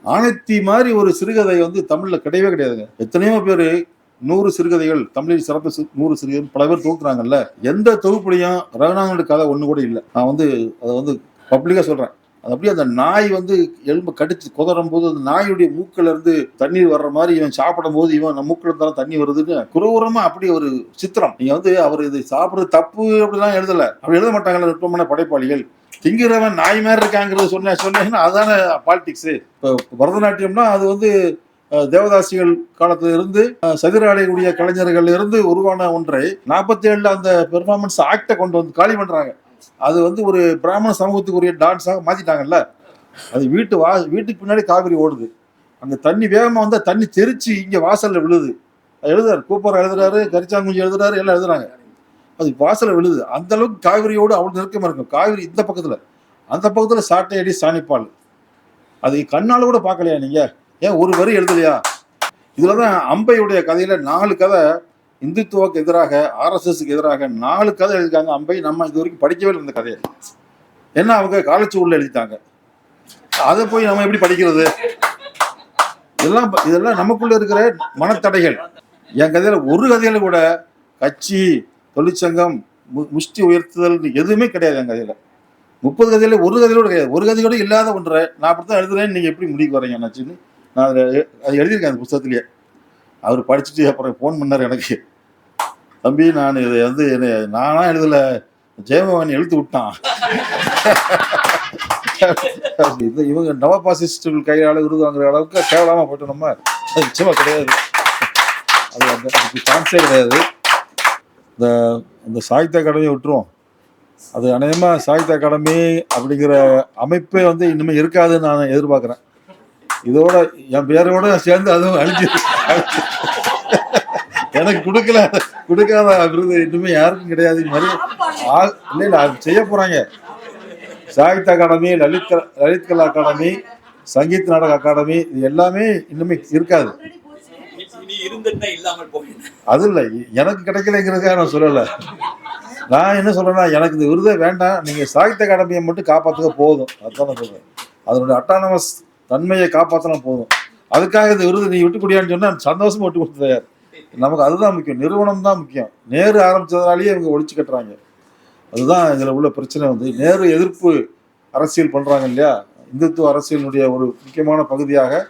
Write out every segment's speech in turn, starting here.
ஆனத்தி மாதிரி ஒரு சிறுகதை வந்து தமிழ்ல கிடையவே கிடையாதுங்க. எத்தனையோ பேரு 100 சிறுகதைகள் தமிழில் சிறப்பு 100 சிறுகதை பல பேர் தொகுக்குறாங்கல்ல. எந்த தொகுப்புலையும் ரகுநாதனுடைய கதை ஒண்ணு கூட இல்லை. நான் வந்து அதை வந்து பப்ளிக்கா சொல்றேன். அது அப்படியே அந்த நாய் வந்து எலும்பு கடிச்சு குதறும் போது அந்த நாயுடைய மூக்குல இருந்து தண்ணீர் வர்ற மாதிரி இவன் சாப்பிடும் போது இவன் நம்ம மூக்குல இருந்தாலும் தண்ணி வருதுன்னு குரூரமா அப்படி ஒரு சித்திரம். நீங்க வந்து அவர் இது சாப்பிடுறது தப்பு அப்படிலாம் எழுதல. அப்படி எழுத மாட்டாங்கல்ல நுட்பமான படைப்பாளிகள். திங்கிறவன் நாய் மாதிரி இருக்காங்கிறது சொன்னீங்கன்னா அதுதானே பாலிடிக்ஸ். இப்போ பரதநாட்டியம்னா அது வந்து தேவதாசிகள் காலத்துல இருந்து சதிர ஆடையுடைய கலைஞர்கள் இருந்து உருவான ஒன்றை 47 அந்த பெர்ஃபார்மன்ஸ் ஆக்டை கொண்டு வந்து காலி பண்றாங்க. அது வந்து ஒரு பிராமண சமூகத்துக்குரிய டான்ஸாக மாத்திட்டாங்கல்ல. அது வீட்டுக்கு பின்னாடி காவிரி ஓடுது. அங்க தண்ணி வேகமா வந்தா தண்ணி தெரிச்சு இங்க வாசல்ல விழுது. எழுதுறாரு, கூப்பர் எழுதுறாரு, கரிச்சாங்குஞ்சி எழுதுறாரு, எல்லாம் எழுதுறாங்க. அது வாசல்ல விழுது. அந்த அளவுக்கு காவிரியோடு அவ்வளவு நெருக்கமா இருக்கும். காவிரி இந்த பக்கத்துல, அந்த பக்கத்துல சாட்டை அடி சாணிப்பால். அது கண்ணால கூட பார்க்கலையா நீங்க? ஏன் ஒரு வரி எழுதலையா? இதுலதான் அம்பையுடைய கதையில 4 கதை இந்துத்துவக்கு எதிராக, RSSக்கு எதிராக 4 கதை எழுதிருக்காங்க அம்பை. நம்ம இது வரைக்கும் படிக்கவே இல்லை இந்த கதையை. ஏன்னா அவங்க காலச்சூழல எழுதிட்டாங்க. அதை போய் நம்ம எப்படி படிக்கிறது? இதெல்லாம் நமக்குள்ள இருக்கிற மனத்தடைகள். என் கதையில ஒரு கதையில கூட கட்சி, தொழிற்சங்கம், முஷ்டி உயர்த்துதல் எதுவுமே கிடையாது. என் கதையில 30 கதையில ஒரு கதையோட கிடையாது. ஒரு கதையோட இல்லாத ஒன்றை நான் அப்படித்தான் எழுதுறேன்னு நீங்க எப்படி முடிவுக்கு வரீங்க என்னாச்சுன்னு நான் அது எழுதியிருக்கேன் அந்த புத்தகத்திலேயே. அவர் படிச்சுட்டு அப்புறம் ஃபோன் பண்ணார் எனக்கு. தம்பி, நான் இதை வந்து நானா எழுதல, ஜெயமோகன் எழுத்து விட்டான். இவங்க நவபாசிஸ்டுகள் கையால விருது வாங்குற அளவுக்கு கேவலமா போயிட்டு நம்ம நிச்சயமா கிடையாது. அது அதுக்கு சான்ஸே கிடையாது. இந்த சாகித்ய அகாடமியை விட்டுருவோம். அது அநேகமா சாகித்ய அகாடமி அப்படிங்கிற அமைப்பே வந்து இனிமே இருக்காதுன்னு நான் எதிர்பார்க்கிறேன். இதோட என் பேரோட சேர்ந்து அதுவும் அழிஞ்சு எனக்கு கொடுக்காத விருது இன்னுமே யாருக்கும் கிடையாது மாதிரி இல்ல செய்ய போறாங்க. சாகித்ய அகாடமி, லலித் கலா அகாடமி, சங்கீத் நாடக அகாடமி, இது எல்லாமே இன்னுமே இருக்காது. அது இல்லை, எனக்கு கிடைக்கலைங்கிறதுக்காக நான் சொல்லலை. நான் என்ன சொல்றேன்னா, எனக்கு இந்த விருதை வேண்டாம், நீங்க சாகித்ய அகாடமியை மட்டும் காப்பாற்றுக்க போதும். அதுதான் நான் சொல்றேன். அதனுடைய அட்டானமஸ் தன்மையை காப்பாற்றினா போதும். அதுக்காக இந்த விருது நீ விட்டு குடியான்னு சொன்னா சந்தோஷமா விட்டு கொடுத்தது. நமக்கு அதுதான் முக்கியம், நிறுவனம் தான் முக்கியம். நேரு ஆரம்பிச்சதுனாலேயே இவங்க ஒழிச்சு கட்டுறாங்க. அதுதான் இதுல உள்ள பிரச்சனை. வந்து நேரு எதிர்ப்பு அரசியல் பண்றாங்க இல்லையா? இந்துத்துவ அரசியலுடைய ஒரு முக்கியமான பகுதியாக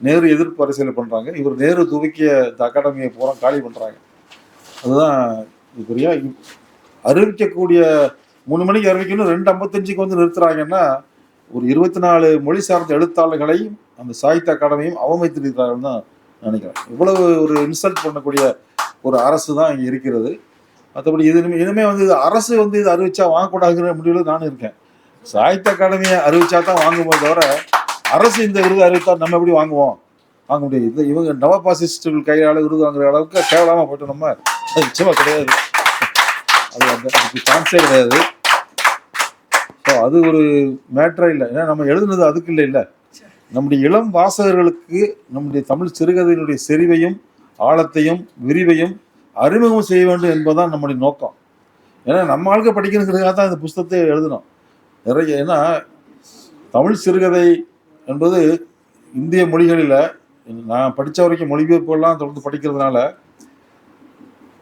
நேரு எதிர்ப்பு அரசியல் பண்றாங்க. இவர் நேரு துவக்கிய இந்த அகாடமியை பூரா காலி பண்றாங்க. அதுதான் இதுக்குரிய அறிவிக்கக்கூடிய 3 மணிக்கு அறிவிக்கணும், 2:55 வந்து நிறுத்துறாங்கன்னா ஒரு 24 மொழி சார்ந்த எழுத்தாளர்களை அந்த சாகித்ய அகாடமியும் அவமதித்திருக்கிறார்கள் தான் நினைக்கிறேன். இவ்வளவு ஒரு இன்சல்ட் பண்ணக்கூடிய ஒரு அரசு தான் இங்கே இருக்கிறது. மற்றபடி இனிமே வந்து அரசு வந்து இது அறிவிச்சா வாங்கக்கூடாதுங்கிற முடிவில் நானும் இருக்கேன். சாகித்ய அகாடமியை அறிவிச்சா தான் வாங்கும்போது தவிர அரசு இந்த விருது அறிவித்தா நம்ம எப்படி வாங்குவோம்? வாங்க முடியாது. இவங்க நவபாசிஸ்டுகள் கையால விருது வாங்குற அளவுக்கு கேவலமா போயிட்டு நம்ம நிச்சயமா கிடையாது. அதுக்கு சான்ஸே கிடையாது. அது ஒரு மேட்டரே இல்லை. ஏன்னா நம்ம எழுதுனது அதுக்கு இல்லை. நம்முடைய இளம் வாசகர்களுக்கு நம்முடைய தமிழ் சிறுகதையினுடைய செறிவையும் ஆழத்தையும் விரிவையும் அறிமுகம் செய்ய வேண்டும் என்பதுதான் நம்முடைய நோக்கம். ஏன்னா நம்ம ஆளுக்க படிக்கிறதுக்காக தான் இந்த புத்தகத்தை எழுதணும் நிறைய. ஏன்னா தமிழ் சிறுகதை என்பது இந்திய மொழிகளில் நான் படித்த வரைக்கும் மொழிபெயர்ப்புகள்லாம் தொடர்ந்து படிக்கிறதுனால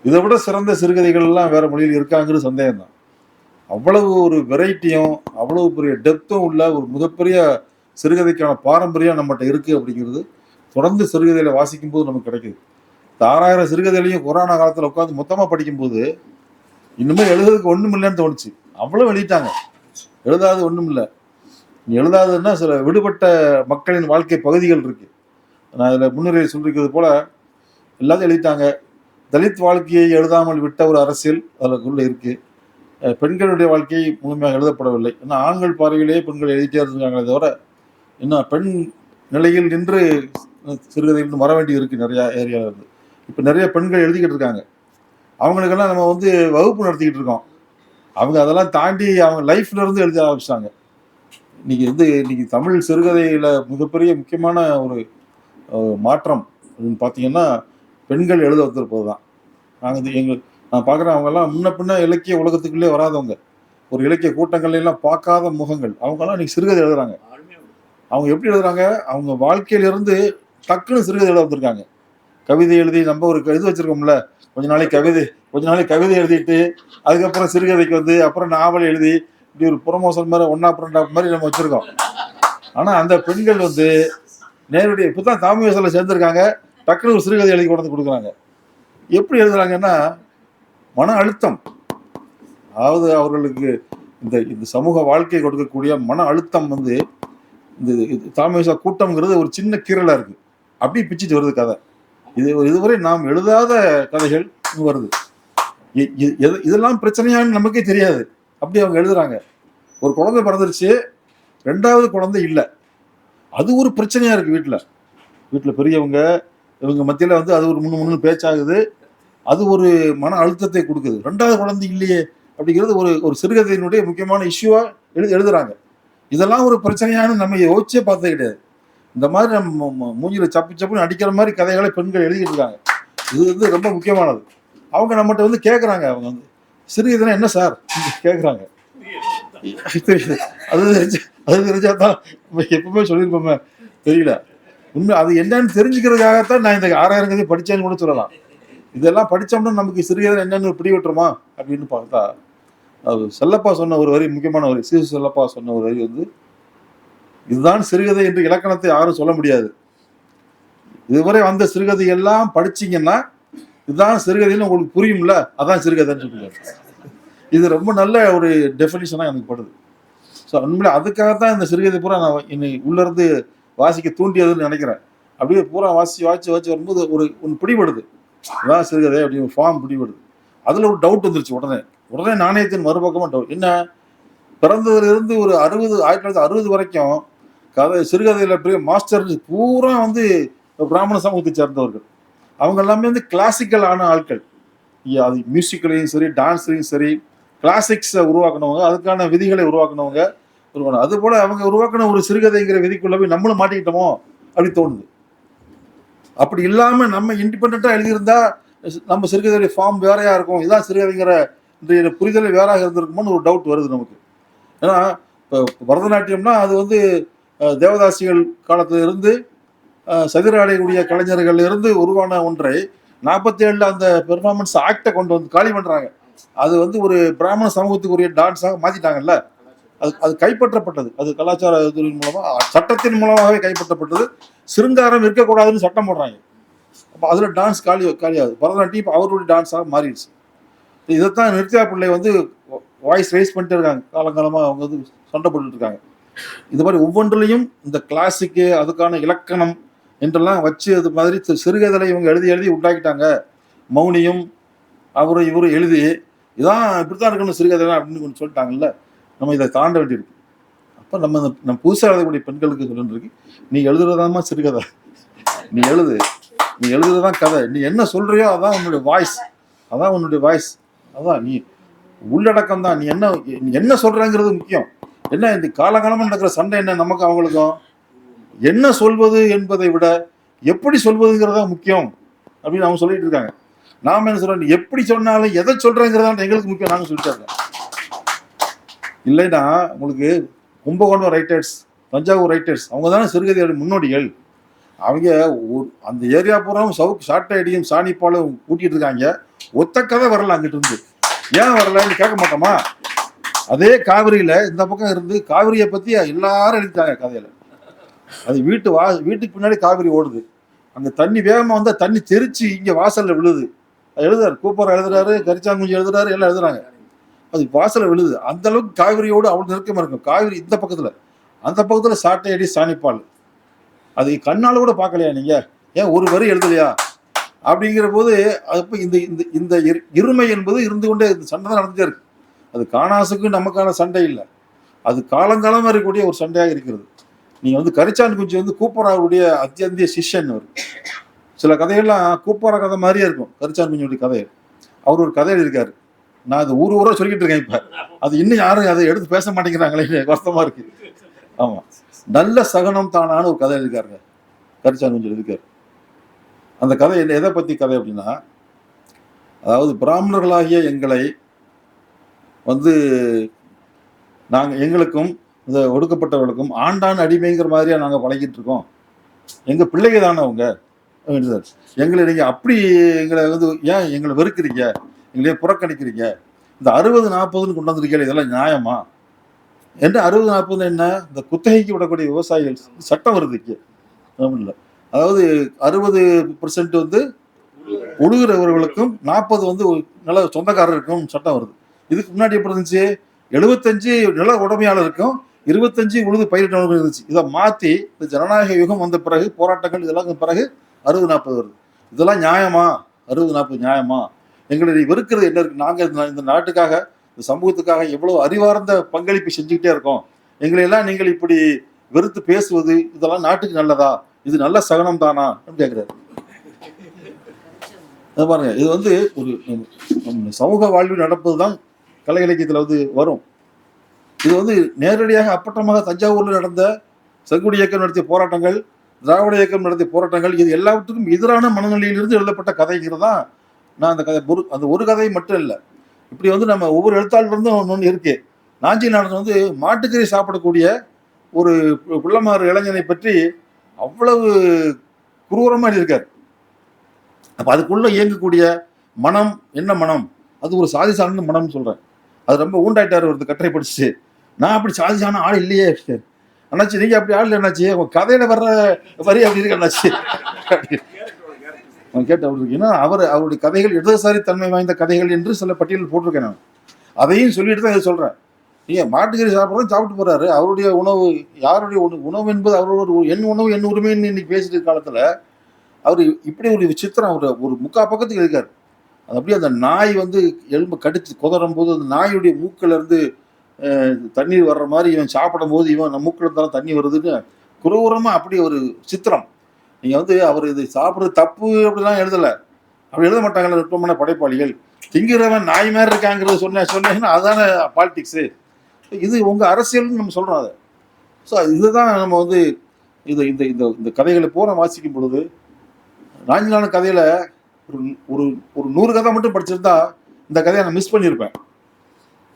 இதை விட சிறந்த சிறுகதைகள் எல்லாம் வேற மொழியில் இருக்காங்கிறது சந்தேகம் தான். அவ்வளவு ஒரு வெரைட்டியும் அவ்வளவு பெரிய டெப்த்தும் உள்ள ஒரு மிகப்பெரிய சிறுகதைக்கான பாரம்பரியம் நம்மகிட்ட இருக்கு அப்படிங்கிறது தொடர்ந்து சிறுகதையில வாசிக்கும் போது நமக்கு கிடைக்குது. 6000 சிறுகதையிலையும் கொரோனா காலத்தில் உட்காந்து மொத்தமா படிக்கும்போது இன்னுமே எழுதுறதுக்கு ஒண்ணும் இல்லைன்னு தோணுச்சு. அவ்வளவு எழுதிட்டாங்க. எழுதாது ஒண்ணும் இல்லை. எழுதாதுன்னா சில விடுபட்ட மக்களின் வாழ்க்கை பகுதிகள் இருக்கு. நான் இதுல முன்னுரை சொல்லிருக்கிறது போல எல்லாத்தையும் எழுதிட்டாங்க. தலித் வாழ்க்கையை எழுதாமல் விட்ட ஒரு அரசியல் அதுக்குள்ள இருக்கு. பெண்களுடைய வாழ்க்கையை முழுமையாக எழுதப்படவில்லை. ஏன்னா ஆண்கள் பார்வையிலேயே பெண்கள் எழுதிட்டே இருக்காங்களே தவிர இன்னும் பெண் நிலையில் நின்று சிறுகதைகள் வர வேண்டியது இருக்கு நிறைய ஏரியாவில் இருந்து. இப்போ நிறைய பெண்கள் எழுதிக்கிட்டு இருக்காங்க. அவங்களுக்கெல்லாம் நம்ம வந்து வகுப்பு நடத்திக்கிட்டு இருக்கோம். அவங்க அதெல்லாம் தாண்டி அவங்க லைஃப்ல இருந்து எழுத ஆரம்பிச்சிட்டாங்க. இன்னைக்கு தமிழ் சிறுகதையில மிகப்பெரிய முக்கியமான ஒரு மாற்றம் பார்த்தீங்கன்னா பெண்கள் எழுத வந்திருப்பது தான். நான் பார்க்குறேன், அவங்கெல்லாம் முன்ன பின்ன இலக்கிய உலகத்துக்குள்ளே வராதவங்க, ஒரு இலக்கிய கூட்டங்கள்ல எல்லாம் பார்க்காத முகங்கள், அவங்கெல்லாம் இன்னைக்கு சிறுகதை எழுதுறாங்க. அவங்க எப்படி எழுதுறாங்க, அவங்க வாழ்க்கையிலிருந்து டக்குன்னு சிறுகதை எழுத வந்திருக்காங்க. கவிதை எழுதி நம்ம ஒரு இது வச்சிருக்கோம்ல, கொஞ்ச நாளைக்கு கவிதை எழுதிட்டு அதுக்கப்புறம் சிறுகதைக்கு வந்து அப்புறம் நாவல் எழுதி இப்படி ஒரு ப்ரொமோஷன் மாதிரி ஒன் ஆஃப் ரெண்ட் ஆஃப் மாதிரி நம்ம வச்சிருக்கோம். ஆனா அந்த பெண்கள் வந்து நேரடியாக இப்பதான் தாமியசில சேர்ந்திருக்காங்க, டக்குன்னு ஒரு சிறுகதை எழுதி கொண்டு வந்து கொடுக்குறாங்க. எப்படி எழுதுறாங்கன்னா மன அழுத்தம், அதாவது அவர்களுக்கு இந்த இந்த சமூக வாழ்க்கை கொடுக்கக்கூடிய மன அழுத்தம் வந்து இந்த தாமியசா கூட்டம்ங்கிறது ஒரு சின்ன கீரலா இருக்கு, அப்படி பிச்சுட்டு வருது கதை. இதுவரை நாம் எழுதாத கதைகள் வருது. இதெல்லாம் பிரச்சனையான்னு நமக்கே தெரியாது, அப்படி அவங்க எழுதுறாங்க. ஒரு குழந்தை பிறந்துருச்சு, 2வது குழந்தை இல்லை, அது ஒரு பிரச்சனையா இருக்கு. வீட்டில் பெரியவங்க இவங்க மத்தியில் வந்து அது ஒரு முன்னு பேச்சாகுது, அது ஒரு மன அழுத்தத்தை கொடுக்குது. 2வது குழந்தை இல்லையே அப்படிங்கிறது ஒரு சிறுகதையினுடைய முக்கியமான இஷ்யூவா எழுதுறாங்க. இதெல்லாம் ஒரு பிரச்சனையானு நம்ம யோசிச்சே பார்த்தது கிடையாது. இந்த மாதிரி நம்ம மூஞ்சில சப்பு சப்புன்னு அடிக்கிற மாதிரி கதைகளை பெண்கள் எழுதிட்டு இருக்காங்க. இது வந்து ரொம்ப முக்கியமானது. அவங்க நம்மகிட்ட வந்து கேட்குறாங்க, அவங்க வந்து சிறுகதைனா என்ன சார் கேட்குறாங்க. அது தெரிஞ்சா தான் எப்பவுமே சொல்லியிருப்போமே, தெரியல உண்மை அது என்னன்னு தெரிஞ்சுக்கிறதுக்காகத்தான் நான் இந்த 6000 கதை படித்தேன்னு கூட சொல்லலாம். இதெல்லாம் படித்தோம்னா நமக்கு சிறுகதை என்னன்னு பிடிவிட்டுருமா அப்படின்னு பார்த்தா, அது செல்லப்பா சொன்ன ஒரு வரி, முக்கியமான வரி, செல்லப்பா சொன்ன ஒரு வரி வந்து, இதுதான் சிறுகதை என்று இலக்கணத்தை யாரும் சொல்ல முடியாது. இதுவரை வந்த சிறுகதை எல்லாம் படிச்சீங்கன்னா இதுதான் சிறுகதைன்னு உங்களுக்கு புரியும்ல, அதான் சிறுகதைன்னு சொல்லுவாங்க. இது ரொம்ப நல்ல ஒரு டெஃபினிஷனா எனக்கு படுது. ஸோ உண்மையில அதுக்காகத்தான் இந்த சிறுகதை பூரா நான் என்னை உள்ள இருந்து வாசிக்க தூண்டியதுன்னு நினைக்கிறேன். அப்படியே பூரா வாசி வரும்போது ஒன்று பிடிபடுது, அதான் சிறுகதை அப்படின்னு ஃபார்ம் பிடிபடுது. அதுல ஒரு டவுட் வந்துருச்சு. உடனே நாணயத்தின் மறுபக்கமா டவுட் என்ன, பிறந்ததுலேருந்து ஒரு 1960 வரைக்கும் சிறுகதையில பெரிய மாஸ்டர் பூரா வந்து பிராமண சமூகத்தை சேர்ந்தவர்கள். அவங்க எல்லாமே வந்து கிளாசிக்கல் ஆன ஆட்கள். அது மியூசிக்கலையும் சரி, டான்ஸ்லையும் சரி, கிளாசிக்ஸை உருவாக்கினவங்க, அதுக்கான விதிகளை உருவாக்கினவங்க. அது போல அவங்க உருவாக்கின ஒரு சிறுகதைங்கிற விதிக்குள்ள போய் நம்மளும் மாட்டிக்கிட்டோமோ அப்படி தோணுது. அப்படி இல்லாம நம்ம இண்டிபெண்டா எழுதியிருந்தா நம்ம சிறுகதையுடைய ஃபார்ம் வேறையா இருக்கும், இதான் சிறுகதைங்கிற இந்த புரிதல் வேறாக இருந்திருக்குமோன்னு ஒரு டவுட் வருது நமக்கு. ஏன்னா இப்போ பரதநாட்டியம்னா அது வந்து தேவதாசிகள் காலத்துல இருந்து சதிர ஆடையக்கூடிய கலைஞர்கள் இருந்து உருவான ஒன்றை 47 அந்த பெர்ஃபார்மன்ஸ் ஆக்டை கொண்டு வந்து காலி பண்றாங்க. அது வந்து ஒரு பிராமண சமூகத்துக்குரிய டான்ஸாக மாத்திட்டாங்கல்ல. அது கைப்பற்றப்பட்டது, அது கலாச்சாரத்தின் மூலமா சட்டத்தின் மூலமாகவே கைப்பற்றப்பட்டது. சிருங்காரம் இருக்கக்கூடாதுன்னு சட்டம் போடுறாங்க. அப்போ அதுல டான்ஸ் காலியாகுது. பரதநாட்டியம் இப்போ அவருடைய டான்ஸாக மாறிடுச்சு. இதைத்தான் நித்யா பிள்ளை வந்து வாய்ஸ் ரைஸ் பண்ணிட்டு இருக்காங்க, காலங்காலமாக அவங்க வந்து சண்டை போட்டுட்டு இருக்காங்க. இது மாதிரி ஒவ்வொன்றிலையும் இந்த கிளாசிக்கு அதுக்கான இலக்கணம் என்றெல்லாம் வச்சு அது மாதிரி சிறுகதை இவங்க எழுதி உண்டாக்கிட்டாங்க. மௌனியும் அவரும் இவரும் எழுதி இதான் இப்படித்தான் இருக்கணும் சிறுகதை அப்படின்னு கொஞ்சம் சொல்லிட்டாங்கல்ல. நம்ம இதை தாண்ட வேண்டியிருக்கு. அப்போ நம்ம புதுசாக எழுதக்கூடிய பெண்களுக்கு சொல்லிருக்கு, நீ எழுதுறதாமா சிறுகதை, நீ எழுதுறதான் கதை, நீ என்ன சொல்றியோ அதான் உன்னுடைய வாய்ஸ், அதான் நீ உள்ளடக்கம் தான். நீ என்ன சொல்றங்கிறது முக்கியம். என்ன இந்த காலகாலமா நடக்கிற சண்டை என்ன, நமக்கு அவங்களுக்கும் என்ன சொல்வது என்பதை விட எப்படி சொல்வதுங்கிறதா முக்கியம் அப்படின்னு அவங்க சொல்லிட்டு இருக்காங்க. நாம என்ன சொல்றோம், எப்படி சொன்னாலும் எதை சொல்றேங்கிறதா எங்களுக்கு முக்கியம், நாங்க சொல்லிட்டாங்க. இல்லைன்னா உங்களுக்கு கும்பகோணம் ரைட்டர்ஸ், தஞ்சாவூர் ரைட்டர்ஸ், அவங்க தானே சிறுகதையோட முன்னோடிகள். அவங்க அந்த ஏரியா பூரா ஷார்ட் ஐடியும் சாணிப்பாலும் கூட்டிட்டு இருக்காங்க. ஒத்த கதை வரல அங்கிட்டு இருந்து, ஏன் வரலன்னு கேட்க மாட்டோமா? அதே காவிரியில இந்த பக்கம் இருந்து காவிரியை பத்தி எல்லாரும் எழுதிட்டாங்க கதையில. அது வீட்டுக்கு பின்னாடி காவிரி ஓடுது, அங்க தண்ணி வேகமா வந்தா தண்ணி தெரிச்சு இங்க வாசல்ல விழுது. எழுதுறாரு, கூப்பர் எழுதுறாரு, கரிச்சாங்குஞ்சி எழுதுறாரு, எல்லாம் எழுதுறாங்க. அது வாசல்ல விழுது. அந்த அளவுக்கு காவிரியோடு அவ்வளவு நெருக்கமா இருக்கும். காவிரி இந்த பக்கத்துல, அந்த பக்கத்துல சாட்டை அடி சாணிப்பால். அது கண்ணால கூட பார்க்கலையா நீங்க? ஏன் ஒரு வரி எழுதலையா அப்படிங்கிற போது அப்ப இந்த இந்த இருமை என்பது இருந்து கொண்டே சண்டை தான் நடந்துட்டே இருக்கு. அது காணாசுக்கு நமக்கான சண்டை இல்லை, அது காலங்காலமா இருக்கக்கூடிய ஒரு சண்டையாக இருக்கிறது. நீங்க வந்து கரிச்சான் குஞ்சி வந்து கூப்பராவுடைய அத்தியந்திய சிஷ்யன். சில கதைகள்லாம் கூப்பார கதை மாதிரியே இருக்கும் கரிச்சான் குஞ்சியுடைய கதை. அவர் ஒரு கதை எழுதியிருக்காரு, நான் அது ஊரா சொல்லிக்கிட்டு இருக்கேன். இப்ப அது இன்னும் யாரும் அதை எடுத்து பேச மாட்டேங்கிறாங்களே, வருத்தமா இருக்கு. ஆமா, நல்ல சகனம் தானான ஒரு கதை எழுதியிருக்காருங்க, கரிச்சான் குஞ்சி எழுதியிருக்காரு. அந்த கதை எதை பத்தி கதை அப்படின்னா, அதாவது பிராமணர்களாகிய எங்களை வந்து எங்களுக்கும் இந்த ஒடுக்கப்பட்டவர்களுக்கும் ஆண்டான் அடிமைங்கிற மாதிரியா நாங்கள் பழகிட்டு இருக்கோம். எங்க பிள்ளைங்க தானே அவங்க. எங்களை நீங்க அப்படி எங்களை வந்து ஏன் எங்களை வெறுக்கிறீங்க, எங்களையே புறக்கணிக்கிறீங்க, இந்த 60-40ன்னு கொண்டு வந்திருக்கீங்க, இதெல்லாம் நியாயமா என்று. 60-40 என்ன, இந்த குத்தகைக்கு விடக்கூடிய விவசாயிகள் சட்டம் வருது இங்கே தமிழ்ல. அதாவது 60% வந்து உழுகிறவர்களுக்கும் 40 வந்து நில சொந்தக்காரருக்கும் சட்டம் வருது. இதுக்கு முன்னாடி எப்படி இருந்துச்சு, 75 நில உடைமையாளருக்கும் 25 உழுது பயிரிட்டவர்கள் இருந்துச்சு. இதை மாற்றி இந்த ஜனநாயக யுகம் வந்த பிறகு போராட்டங்கள் இதெல்லாம் பிறகு 60-40 வருது. இதெல்லாம் நியாயமா? 60-40 நியாயமா? எங்களை வெறுக்கிறது என்ன இருக்கு? நாங்கள் இந்த நாட்டுக்காக இந்த சமூகத்துக்காக எவ்வளவு அறிவார்ந்த பங்களிப்பு செஞ்சுக்கிட்டே இருக்கோம். எங்களை எல்லாம் நீங்கள் இப்படி வெறுத்து பேசுவது இதெல்லாம் நாட்டுக்கு நல்லதா? இது நல்ல சகனம் தானா கேட்கிறாரு. பாருங்க, இது வந்து ஒரு சமூக வாழ்வில் நடப்பதுதான் கலை இலக்கியத்தில் வந்து வரும். இது வந்து நேரடியாக அப்பட்டமாக தஞ்சாவூர்ல நடந்த செங்குடி இயக்கம் நடத்திய போராட்டங்கள், திராவிட இயக்கம் நடத்திய போராட்டங்கள், இது எல்லாவற்றுக்கும் எதிரான மனநிலையிலிருந்து எழுதப்பட்ட கதைங்கிறது தான். நான் அந்த கதை அந்த ஒரு கதை மட்டும் இல்லை, இப்படி வந்து நம்ம ஒவ்வொரு எழுத்தாளர்லேருந்தும் ஒன்று இருக்கு. நாஞ்சி நாடன் வந்து மாட்டுக்கறி சாப்பிடக்கூடிய ஒரு பிள்ளைமாறு இளைஞனை பற்றி அவ்வளவு குரூரமாக எழுதியிருக்காரு. அப்போ அதுக்குள்ள இயங்கக்கூடிய மனம் என்ன மனம், அது ஒரு சாதி சார்ந்த மனம்னு சொல்றேன். அது ரொம்ப ஊண்டாயிட்டார் ஒரு கட்டுரை படிச்சுட்டு. நான் அப்படி சாதி சார்ந்த ஆள் இல்லையே அண்ணாச்சி, நீங்க அப்படி ஆள் என்னாச்சு, உங்க கதையில வர்ற வரி அப்படி இருக்கு அண்ணாச்சி கேட்டு அப்படி இருக்கு. ஏன்னா அவருடைய கதைகள் இடதுசாரி தன்மை வாய்ந்த கதைகள் என்று சில பட்டியலில் போட்டிருக்கேன். நான் அதையும் சொல்லிட்டு தான் இதை சொல்றேன். நீங்க மாட்டுக்கறி சாப்பிட்றோம், சாப்பிட்டு போறாரு. அவருடைய உணவு யாருடைய உணவு என்பது அவரோட என் உணவு என் உரிமைன்னு இன்னைக்கு பேசிட்டு காலத்துல அவர் இப்படி ஒரு விசித்திரம் ஒரு 3/4 பக்கத்துக்கு இருக்காரு. அது அப்படியே அந்த நாய் வந்து எலும்பு கடிச்சு குதறும் போது அந்த நாயுடைய மூக்கில் இருந்து தண்ணீர் வர்ற மாதிரி இவன் சாப்பிடும் போது இவன் நம்ம மூக்கில் இருந்தாலும் தண்ணி வருதுன்னு குரூரமாக அப்படி ஒரு சித்திரம். நீங்கள் வந்து அவர் இது சாப்பிட்றது தப்பு அப்படிலாம் எழுதலை, அப்படி எழுத மாட்டாங்கல்ல நுட்பமான படைப்பாளிகள். திங்கிறவன் நாய் மாதிரி இருக்காங்கிறது சொன்னீங்கன்னா அதுதானே பாலிடிக்ஸு. இது உங்கள் அரசியல்னு நம்ம சொல்கிறோம் அதை. ஸோ இதுதான் நம்ம வந்து இது இந்த இந்த இந்த கதைகளை பூரா வாசிக்கும் பொழுது, நாஞ்சிலான கதையில் ஒரு ஒரு 100 கதை மட்டும் படிச்சிருந்தா இந்த கதையை நான் மிஸ் பண்ணியிருப்பேன்.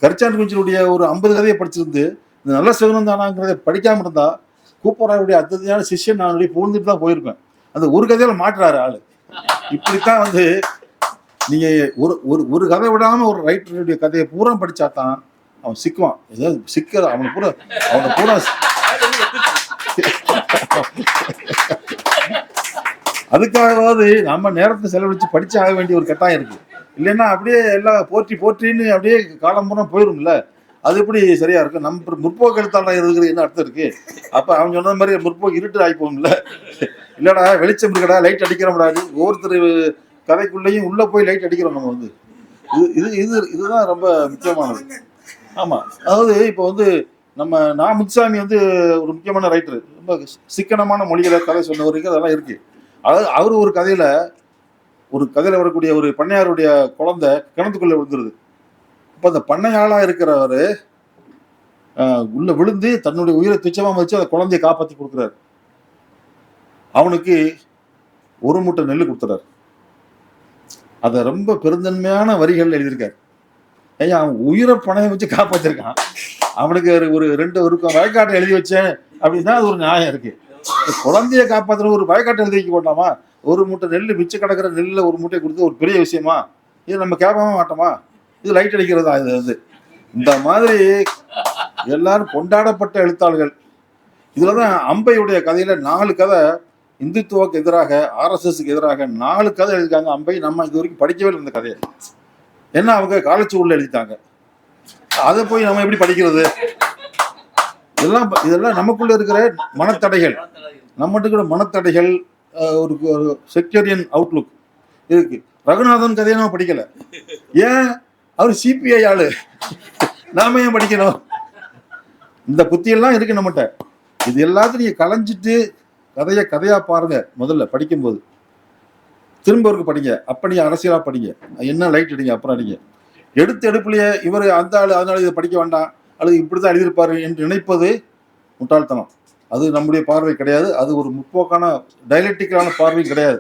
கரிச்சான் குஞ்சினுடைய ஒரு 50 கதையை படிச்சிருந்து இந்த நல்ல சிவனம் தானாங்கிறத படிக்காம இருந்தா கூப்பராவுடைய அத்தகையான சிஷ்யன் நான் புகழ்ந்துட்டு தான் போயிருப்பேன். அந்த ஒரு கதையில மாட்டுறாரு ஆளு. இப்படித்தான் வந்து நீங்க ஒரு கதை விடாம ஒரு ரைட்டருடைய கதையை பூரா படிச்சா தான் அவன் சிக்குவான். ஏதாவது சிக்கிற அவனை பூரா அதுக்காகவாவது நம்ம நேரத்தை செலவழிச்சு படிச்சு ஆக வேண்டிய ஒரு கட்டாயம் இருக்கு. இல்லைன்னா அப்படியே எல்லாம் போற்றின்னு அப்படியே காலம் பூரா போயிரும்ல. அது எப்படி சரியா இருக்கும்? நம்ம முற்போக்கு எழுத்தாளராக இருக்கிறது என்ன அர்த்தம் இருக்கு? அப்ப அவன் சொன்ன மாதிரி முற்போக்கு இருட்டு ஆகிப்போம்ல. இல்லடா வெளிச்சம் இருக்கடா, லைட் அடிக்கிறோம்டா, ஒவ்வொருத்தர் கதைக்குள்ளேயும் உள்ள போய் லைட் அடிக்கிறோம் நம்ம வந்து. இதுதான் ரொம்ப முக்கியமானது. ஆமா, அதாவது இப்போ வந்து நான் முத்துசாமி வந்து ஒரு முக்கியமான ரைட்டர், ரொம்ப சிக்கனமான மொழிகளை கதை சொன்ன வரைக்கும் அதெல்லாம் இருக்கு. அதாவது அவர் ஒரு கதையில வரக்கூடிய ஒரு பண்ணையாருடைய குழந்தை கிணத்துக்குள்ள விழுந்துருது. அப்ப அந்த பண்ணையாளா இருக்கிறவர் உள்ள விழுந்து தன்னுடைய உயிரை துச்சமா வச்சு அந்த குழந்தையை காப்பாற்றி கொடுக்குறாரு. அவனுக்கு 1 மூட்டை நெல் கொடுத்துறாரு. அதை ரொம்ப பெருந்தன்மையான வரிகள் எழுதியிருக்காரு. ஐயா, அவன் உயிரை பணையை வச்சு காப்பாத்திருக்கான். அவனுக்கு ஒரு 2 வயக்காட்டை எழுதி வச்சேன் அப்படின்னா அது ஒரு நியாயம் இருக்கு. குழந்தைய காப்பாற்றுற ஒரு வயக்காட்டை எழுதி வைக்க போட்டாமா? 1 மூட்டை நெல் மிச்சம் கிடக்கிற நெல்ல 1 மூட்டை கொடுத்து ஒரு பெரிய விஷயமா? இது நம்ம கேட்கவே மாட்டோமா? இது லைட் அடிக்கிறதா? இது வந்து இந்த மாதிரி எல்லாரும் கொண்டாடப்பட்ட எழுத்தாளர்கள். இதுலதான் அம்பையுடைய கதையில 4 கதை இந்துத்துவக்கு எதிராக, RSSக்கு எதிராக 4 கதை எழுதிருக்காங்க. அம்பை நம்ம இது வரைக்கும் படிக்கவே இல்லை இந்த கதையை. ஏன்னா அவங்க காலச்சுவடில் எழுதிட்டாங்க. அதை போய் நம்ம எப்படி படிக்கிறது? இதெல்லாம் நமக்குள்ள இருக்கிற மனத்தடைகள், நம்மகிட்ட மனத்தடைகள், ஒரு செக்யூரியன் அவுட்லுக் இருக்கு. ரகுநாதன் கதையை நம்ம படிக்கல. ஏன்? அவர் CPI ஆளு, நாம ஏன் படிக்கணும்? இந்த புத்தியெல்லாம் இருக்கு நம்மகிட்ட. இது எல்லாத்தையும் நீங்க களைஞ்சிட்டு கதையா பாருங்க. முதல்ல படிக்கும்போது திரும்ப ஒருக்கு படிங்க. அப்ப நீங்க அரசியலா படிங்க, என்ன லைட் அடிங்க, அப்புறம் அடிங்க. எடுப்புலயே இவர் அந்த ஆளு அதனால இதை படிக்க வேண்டாம் அல்லது இப்படிதான் எழுதியிருப்பாரு என்று நினைப்பது முட்டாள்தனம். அது நம்முடைய பார்வை கிடையாது. அது ஒரு முற்போக்கான டைலக்டிக்கலான பார்வையும் கிடையாது.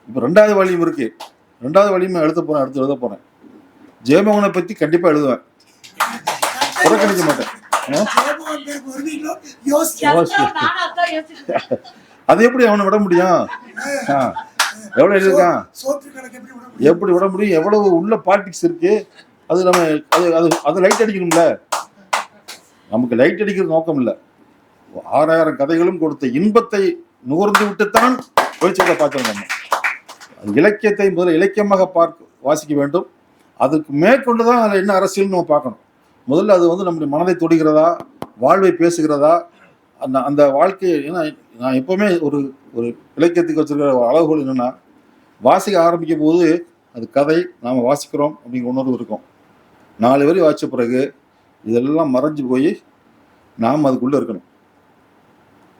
இப்போ 2வது வால்யூம் இருக்கு. 2வது வால்யூம் அடுத்து எழுத போறேன். ஜெயமோகனை பத்தி கண்டிப்பா எழுதுவேன், புறக்கணிக்க மாட்டேன். அது எப்படி அவனை விட முடியும்? எவ்வளவு எழுதியிருக்கான், எப்படி விட முடியும்? எவ்வளவு உள்ள பாலிடிக்ஸ் இருக்கு. அது நம்ம அது அது அது லைட் அடிக்கணும்ல. நமக்கு லைட் அடிக்கிறது நோக்கம் இல்லை. 6000 கதைகளும் கொடுத்த இன்பத்தை நுகர்ந்து விட்டுத்தான் பேச்சுக்களை பார்க்கணும். நம்ம இலக்கியத்தை முதல்ல இலக்கியமாக வாசிக்க வேண்டும். அதுக்கு மேற்கொண்டுதான் அதில் என்ன அரசியல் நம்ம பார்க்கணும். முதல்ல அது வந்து நம்முடைய மனதை தொடுகிறதா, வாழ்வை பேசுகிறதா, அந்த அந்த வாழ்க்கையை. ஏன்னா நான் எப்பவுமே ஒரு ஒரு இலக்கியத்துக்கு வச்சிருக்கிற அளவுகோல் என்னன்னா, வாசிக்க ஆரம்பிக்கும் போது அது கதை நாம் வாசிக்கிறோம் அப்படிங்கிற உணர்வு இருக்கும். 4 வரி வாசித்த பிறகு இதெல்லாம் மறைஞ்சு போய் நாம் அதுக்குள்ளே இருக்கணும்.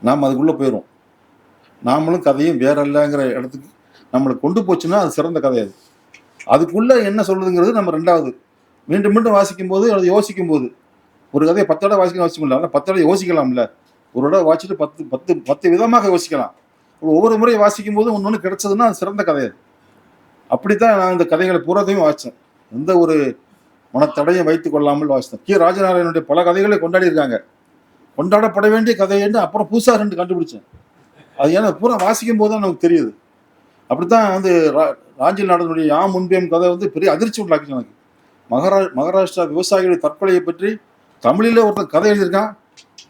நாம் அதுக்குள்ளே போயிடும். நாமளும் கதையும் வேற இல்லைங்கிற இடத்துக்கு நம்மளை கொண்டு போச்சுன்னா அது சிறந்த கதை. அது அதுக்குள்ளே என்ன சொல்லுதுங்கிறது நம்ம ரெண்டாவது மீண்டும் மீண்டும் வாசிக்கும் போது அதை யோசிக்கும் போது, ஒரு கதையை 10 தடவை வாசிக்க முடியல, ஆனால் 10 தடவை யோசிக்கலாம்ல. ஒரு தடவை வாசிச்சுட்டு 10 விதமாக யோசிக்கலாம். ஒவ்வொரு முறை வாசிக்கும் போது ஒன்று கிடைச்சதுன்னா அது சிறந்த கதை. அப்படித்தான் நான் இந்த கதைகளை பூராத்தையும் வாசித்தேன். எந்த ஒரு மனத்தடையும் வைத்துக் கொள்ளாமல் வாசித்தேன். கி. ராஜநாராயணனுடைய பல கதைகளை கொண்டாடி இருக்காங்க. கொண்டாடப்பட வேண்டிய கதைன்னு அப்புறம் புதுசாக 2 கண்டுபிடிச்சேன். அது ஏன்னா பூரா வாசிக்கும் போது தான் நமக்கு தெரியுது. அப்படித்தான் வந்து ராஞ்சில் நாடனுடைய யாம் முன்பேம் கதை வந்து பெரிய அதிர்ச்சி உண்டாக்குச்சு எனக்கு. மகாராஷ்டிரா விவசாயிகளுடைய தற்கொலையை பற்றி தமிழில் ஒருத்தர் கதை எழுதியிருக்கான்.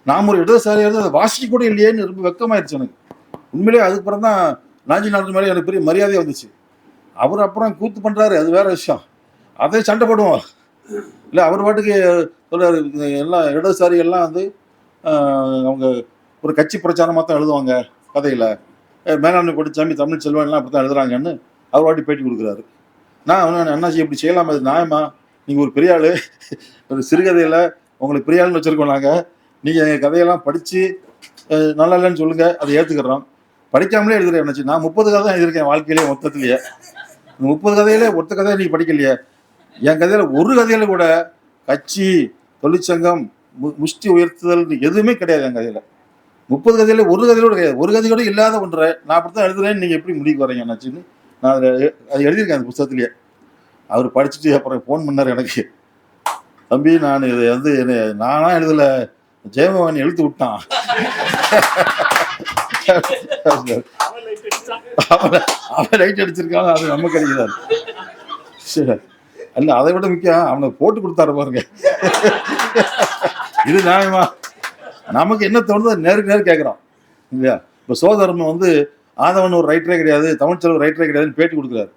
நாம் ஒரு இடதுசாரியாக இருந்து அதை வாசிக்க கூட இல்லையேன்னு ரொம்ப வெக்கமாயிருச்சு எனக்கு. உண்மையிலேயே அதுக்கப்புறம் தான் ராஞ்சில் நாடன் மேலே எனக்கு பெரிய மரியாதை வந்துச்சு. அவர் அப்புறம் கூத்து பண்ணுறாரு, அது வேற விஷயம். அதே சண்டை போடுவோம் இல்லை. அவர் பாட்டுக்கு சொல்றாரு, எல்லாம் இடதுசாரி எல்லாம் வந்து அவங்க ஒரு கட்சி பிரச்சாரமாக தான் எழுதுவாங்க கதையில். மேலாண்மை படிச்சாமி தமிழ் செல்வன்லாம் அப்படி தான் எழுதுறாங்கன்னு அவர் வாட்டி பேட்டி கொடுக்குறாரு. நான் அண்ணாச்சி இப்படி செய்யலாமா, அது நியாயமா? நீங்கள் ஒரு பெரிய ஆள், ஒரு சிறுகதையில் உங்களுக்கு பெரிய ஆள்னு வச்சுருக்கோம் நாங்கள். நீங்கள் எங்கள் கதையெல்லாம் படித்து நல்லா இல்லைன்னு சொல்லுங்கள், அதை ஏற்றுக்கிறோம். படிக்காமலே எழுதுறேன் அண்ணாச்சி. நான் 30 கதை தான் எழுதியிருக்கேன் வாழ்க்கையிலே மொத்தத்துலேயே. 30 கதையிலே ஒருத்த கதையை நீங்கள் படிக்கலையே. என் கதையில் ஒரு கதையில் கூட கட்சி, தொழிற்சங்கம், முஷ்டி உயர்த்துதல் எதுவுமே கிடையாது என் கதையில். 30 கதையில ஒரு கதையோட கிடையாது. ஒரு கதை கூட இல்லாத ஒன்றை நான் அப்படித்தான் எழுதுறேன்னு நீங்கள் எப்படி முடிவுக்கு வரீங்க அண்ணாச்சின்னு நான் அது எழுதியிருக்கேன் அந்த புத்தகத்திலேயே. அவர் படிச்சுட்டு அப்புறம் ஃபோன் பண்ணார் எனக்கு, தம்பி நான் இதை வந்து நானா எழுதலை, ஜெயமோகன் எழுத்து விட்டான். அவன் லைட் அடிச்சிருக்கான், அது நம்ம கிடைக்கிறாரு. சரி அல்ல, அதை விட முக்கியம் அவனை போட்டு கொடுத்தாரு பாருங்க. இது நியாயமா? நமக்கு என்ன தோணுதோ நேருக்கு நேரம் கேட்குறோம் இல்லையா? இப்போ சோதர்மன் வந்து ஆதவன் ஒரு ரைட்டரே கிடையாது, தமிழ்ச்செல்வன் ரைட்டரே கிடையாதுன்னு பேட்டி கொடுக்குறாரு.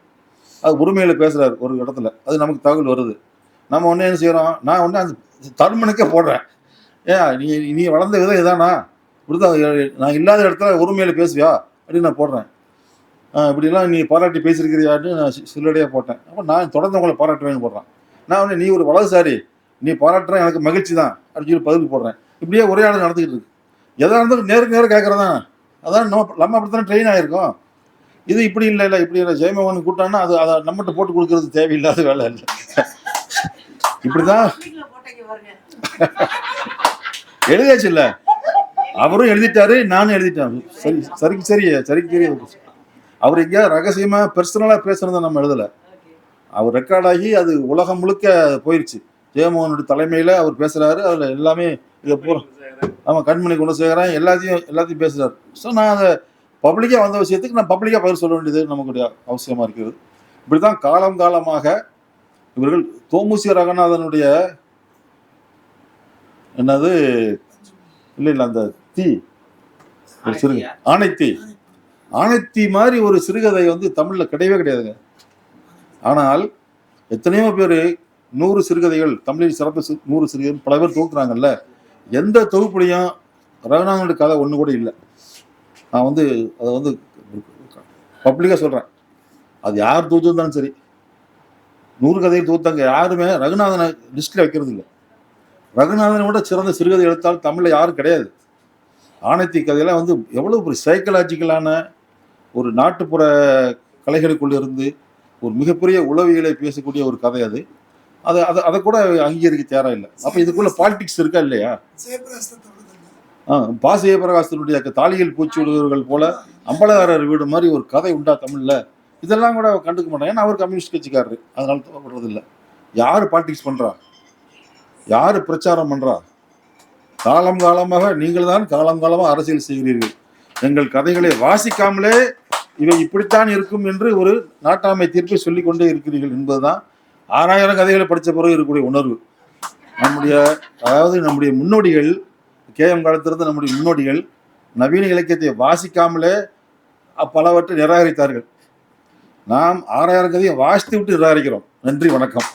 அது உரிமையில் பேசுகிறாரு ஒரு இடத்துல. அது நமக்கு தகவல் வருது. நம்ம ஒன்று என்ன செய்கிறோம், நான் ஒன்று அந்த தருமனுக்கே போடுறேன். நீ வளர்ந்த விதம் இதானா, இப்படிதான் நான் இல்லாத இடத்துல உரிமையில் பேசுவியா அப்படின்னு நான் போடுறேன். இப்படிலாம் நீ பாராட்டி பேசியிருக்கிறியான்னு நான் சில்லடியாக போட்டேன். அப்போ நான் தொடர்ந்து உங்களை பாராட்டுவேன்னு போடுறேன். நான் வந்து நீ ஒரு வலதுசாரி, நீ பாராட்டுறேன் எனக்கு மகிழ்ச்சி தான் அப்படின்னு சொல்லி பதில் போடுறேன். இப்படியே உரையாடல் நடந்துக்கிட்டு இருக்கு. எதாக இருந்தாலும் நேருக்கு நேரம் கேட்குறதான். அதான் நம்ம அப்படித்தானே ட்ரெயின் ஆகிருக்கோம். இது இப்படி இல்லை இப்படி இல்லை. ஜெயமோகன் கூட்டான்னா அது அதை நம்மகிட்ட போட்டு கொடுக்கறது தேவையில்லாத வேலை இல்லை. இப்படிதான் எழுதியாச்சு இல்லை, அவரும் எழுதிட்டாரு, நானும் எழுதிட்டேன். சரி. அவர் எங்கேயா ரகசியமா பர்சனலா பேசுறதை நம்ம எழுதலை. அவர் ரெக்கார்ட் ஆகி அது உலகம் முழுக்க போயிடுச்சு. ஜெயமோகனுடைய தலைமையில அவர் பேசுறாரு. அதுல எல்லாமே இதை பூரா கண்மணி குணசேகரன் எல்லாத்தையும் பேசுறாரு. ஸோ நான் அதை பப்ளிக்கா வந்த விஷயத்துக்கு நான் பப்ளிக்கா பதில் சொல்ல வேண்டியது நமக்கு அவசியமா இருக்கிறது. இப்படிதான் காலம் காலமாக இவர்கள் தோமுசி ரங்கநாதனுடைய என்னது இல்லை அந்த தீ ஒரு சிறு ஆணைத்தீ மாதிரி ஒரு சிறுகதை வந்து தமிழ்ல கிடையவே கிடையாதுங்க. ஆனால் எத்தனையோ பேர் 100 சிறுகதைகள் தமிழில் சிறப்பு 100 சிறுகதைகள் பல பேர் தொகுக்குறாங்கல்ல. எந்த தொகுப்புலையும் ரங்கநாதனுடைய கதை ஒன்று கூட இல்லை. நான் வந்து அதை வந்து பப்ளிக்காக சொல்கிறேன். அது யார் தொகுத்திருந்தாலும் சரி, 100 கதைகள் தொகுத்தாங்க, யாருமே ரங்கநாதனை லிஸ்ட்டில் வைக்கிறது இல்லை. ரங்கநாதனை விட சிறந்த சிறுகதை எழுத்தால் தமிழில் யாரும் கிடையாது. ஆணைத்தீ கதையெல்லாம் வந்து எவ்வளோ ஒரு சைக்கலாஜிக்கலான ஒரு நாட்டுப்புற கலைகளுக்குள்ள இருந்து ஒரு மிகப்பெரிய உளவியலை பேசக்கூடிய ஒரு கதை. அது அதை அதை கூட அங்கீகரிக்க தேவை இல்லை. அப்போ இதுக்குள்ள பாலிடிக்ஸ் இருக்கா இல்லையா? பா ஜெயபிரகாசனுடைய தாலியில் பூச்சி விடுவர்கள் போல அம்பலகாரர் வீடு மாதிரி ஒரு கதை உண்டா தமிழ்ல? இதெல்லாம் கூட கண்டுக்க மாட்டாங்க. ஏன்னா அவர் கம்யூனிஸ்ட் கட்சிக்காரரு, அதனால விடுறது இல்லை. யாரு பாலிடிக்ஸ் பண்றா, யாரு பிரச்சாரம் பண்றா, காலம் காலமாக நீங்கள் தான் காலம் காலமாக அரசியல் செய்கிறீர்கள். எங்கள் கதைகளை வாசிக்காமலே இவை இப்படித்தான் இருக்கும் என்று ஒரு நாட்டாமை தீர்ப்பை சொல்லிக் கொண்டே இருக்கிறீர்கள் என்பதுதான் 6000 கதைகளை படித்த பிறகு இருக்கக்கூடிய உணர்வு. நம்முடைய முன்னோடிகள், KM காலத்திலிருந்து நம்முடைய முன்னோடிகள் நவீன இலக்கியத்தை வாசிக்காமலே பலவற்றை நிராகரித்தார்கள். நாம் 6000 கதையை வாசித்து விட்டு நிராகரிக்கிறோம். நன்றி, வணக்கம்.